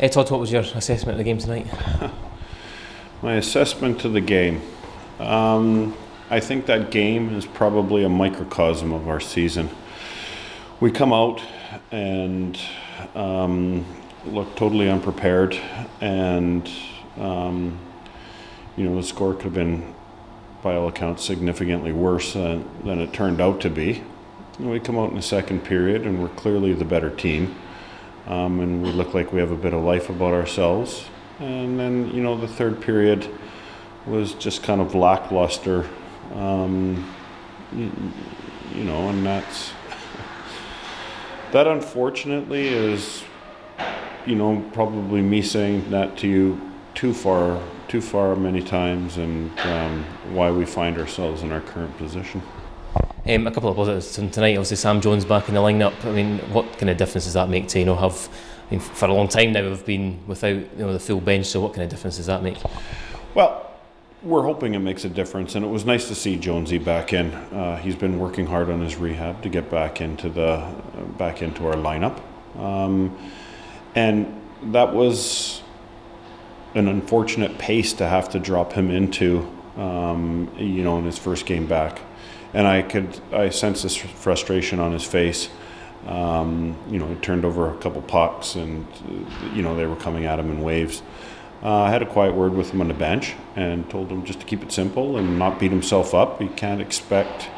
Todd, what was your assessment of the game tonight? My assessment of the game. I think that game is probably a microcosm of our season. We come out and look totally unprepared, and the score could have been, by all accounts, significantly worse than it turned out to be. And we come out in the second period and we're clearly the better team, and we look like we have a bit of life about ourselves. And then, the third period was just kind of lackluster, and that's that. Unfortunately, is probably me saying that to you too far many times, and why we find ourselves in our current position. A couple of positives tonight. Obviously, Sam Jones back in the lineup. I mean, what kind of difference does that make to have? For a long time now, we've been without the full bench. So, what kind of difference does that make? Well, we're hoping it makes a difference, and it was nice to see Jonesy back in. He's been working hard on his rehab to get back into our lineup, and that was an unfortunate pace to have to drop him into, in his first game back. And I sensed this frustration on his face. He turned over a couple pucks, and they were coming at him in waves. I had a quiet word with him on the bench and told him just to keep it simple and not beat himself up. He can't expect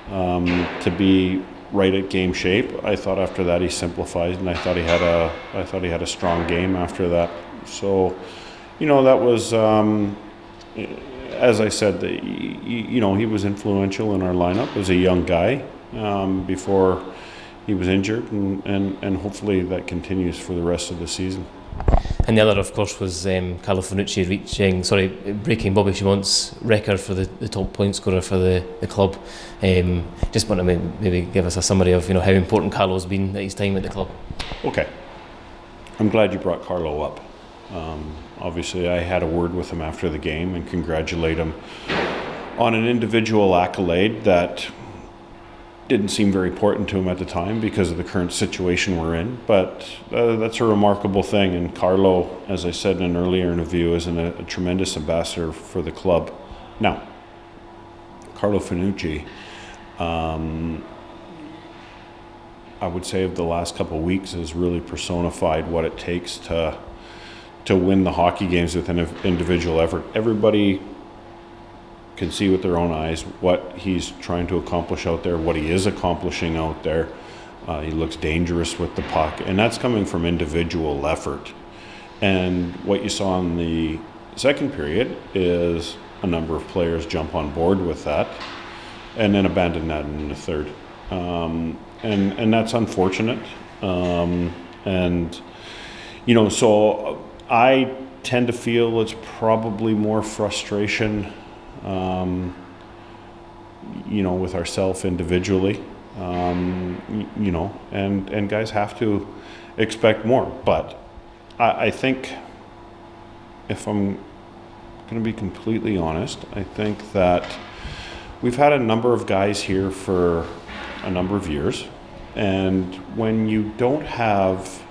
to be right at game shape. I thought after that he simplified, and I thought he had a strong game after that. So, that was. As I said, he was influential in our lineup as a young guy before he was injured, and hopefully that continues for the rest of the season. And the other, of course, was Carlo Fanucci breaking Bobby Chimont's record for the top point scorer for the club. Just want to maybe give us a summary of how important Carlo's been at his time at the club. Okay, I'm glad you brought Carlo up. Obviously, I had a word with him after the game and congratulate him on an individual accolade that didn't seem very important to him at the time because of the current situation we're in. But that's a remarkable thing. And Carlo, as I said in an earlier interview, is a tremendous ambassador for the club. Now, Carlo Fanucci, I would say of the last couple of weeks, has really personified what it takes to win the hockey games with an individual effort. Everybody can see with their own eyes what he's trying to accomplish out there, what he is accomplishing out there. He looks dangerous with the puck, and that's coming from individual effort. And what you saw in the second period is a number of players jump on board with that and then abandon that in the third. And that's unfortunate. So I tend to feel it's probably more frustration, with ourselves individually, and guys have to expect more. But I think, if I'm going to be completely honest, I think that we've had a number of guys here for a number of years, and when you don't have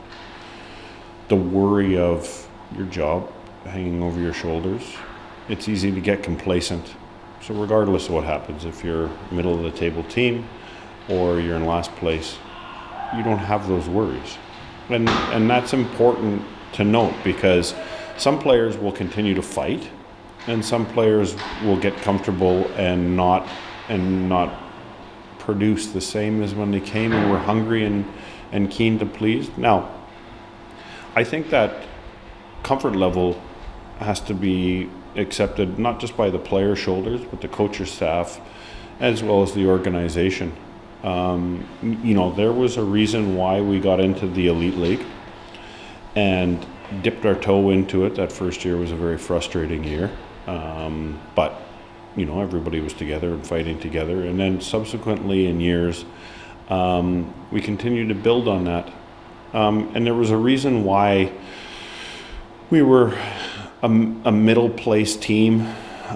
the worry of your job hanging over your shoulders, it's easy to get complacent. So regardless of what happens, if you're middle of the table team or you're in last place, you don't have those worries. And that's important to note, because some players will continue to fight and some players will get comfortable and not produce the same as when they came and were hungry and keen to please. Now, I think that comfort level has to be accepted not just by the players' shoulders, but the coach's staff, as well as the organization. There was a reason why we got into the Elite League and dipped our toe into it. That first year was a very frustrating year, but everybody was together and fighting together. And then subsequently in years, we continued to build on that. And there was a reason why we were a middle place team,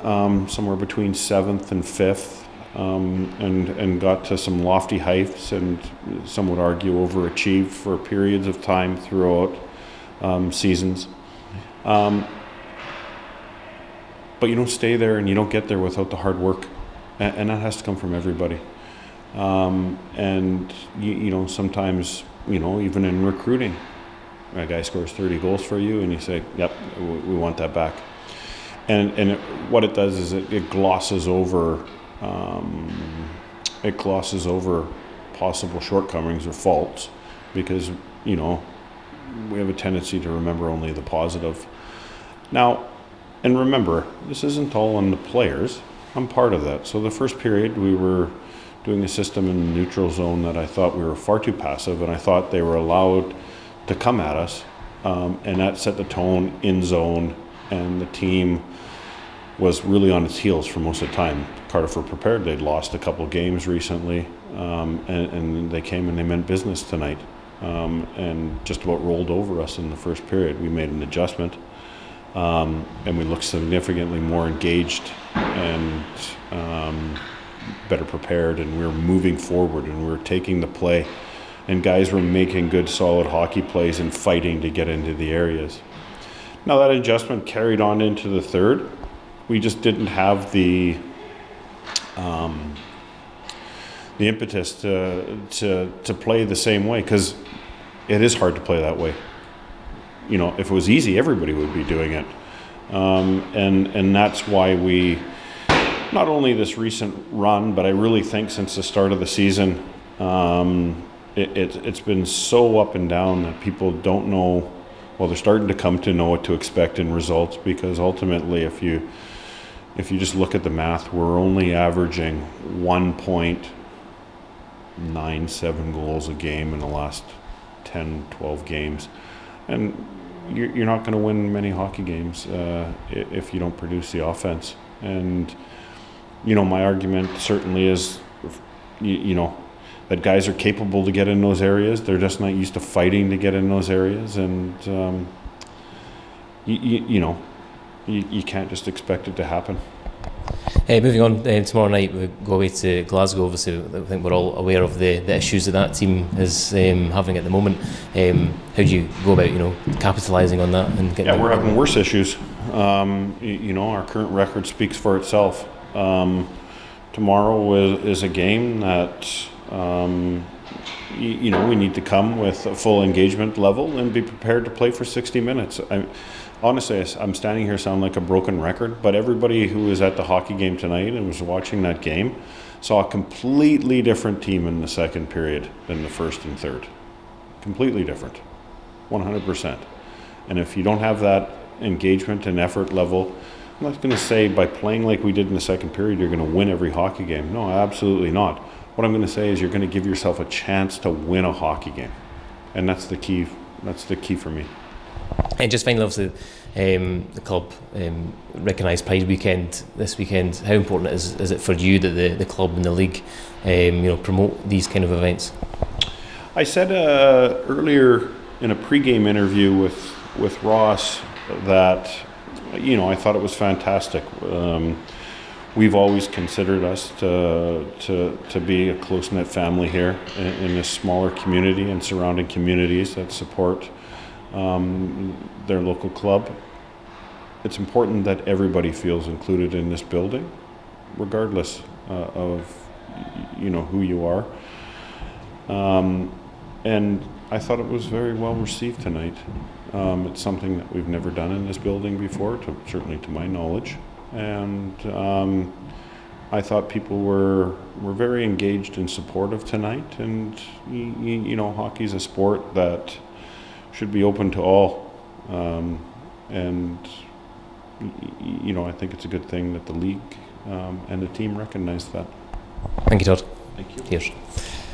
somewhere between 7th and 5th, and got to some lofty heights, and some would argue overachieved for periods of time throughout. seasons. But you don't stay there and you don't get there without the hard work. And that has to come from everybody. And, sometimes, even in recruiting, a guy scores 30 goals for you and you say, yep, we want that back. And what it does is it glosses over possible shortcomings or faults because, we have a tendency to remember only the positive. Now, and remember, this isn't all on the players. I'm part of that. So the first period, we were doing a system in the neutral zone that I thought we were far too passive, and I thought they were allowed to come at us, and that set the tone in zone, and the team was really on its heels for most of the time. Cardiff were prepared. They'd lost a couple games recently, and they came and they meant business tonight, and just about rolled over us in the first period. We made an adjustment. And we looked significantly more engaged and better prepared, and we were moving forward and we were taking the play, and guys were making good solid hockey plays and fighting to get into the areas. Now that adjustment carried on into the third. We just didn't have the impetus to play the same way, because it is hard to play that way. If it was easy, everybody would be doing it. And that's why we, not only this recent run, but I really think since the start of the season, it's been so up and down that people don't know, well, they're starting to come to know what to expect in results, because ultimately if you just look at the math, we're only averaging 1.97 goals a game in the last 10, 12 games. And you're not going to win many hockey games if you don't produce the offense. And, my argument certainly is, that guys are capable to get in those areas. They're just not used to fighting to get in those areas. And, you can't just expect it to happen. Moving on, tomorrow night we go away to Glasgow. Obviously, I think we're all aware of the issues that team is having at the moment. How do you go about, capitalising on that? And getting we're having worse issues. Our current record speaks for itself. Tomorrow is a game that, we need to come with a full engagement level and be prepared to play for 60 minutes. Honestly, I'm standing here sounding like a broken record, but everybody who was at the hockey game tonight and was watching that game saw a completely different team in the second period than the first and third. Completely different, 100%. And if you don't have that engagement and effort level, I'm not going to say by playing like we did in the second period, you're going to win every hockey game. No, absolutely not. What I'm going to say is you're going to give yourself a chance to win a hockey game. And that's the key. That's the key for me. And just finally, obviously, the club recognised Pride Weekend this weekend. How important is it for you that the club and the league promote these kind of events? I said earlier in a pre-game interview with Ross that I thought it was fantastic. We've always considered us to be a close-knit family here in this smaller community and surrounding communities that support their local club. It's important that everybody feels included in this building, regardless of who you are. And I thought it was very well received tonight. It's something that we've never done in this building before, certainly to my knowledge. And I thought people were very engaged and supportive tonight. And hockey's a sport that should be open to all. And I think it's a good thing that the league and the team recognize that. Thank you, Todd. Thank you. Cheers.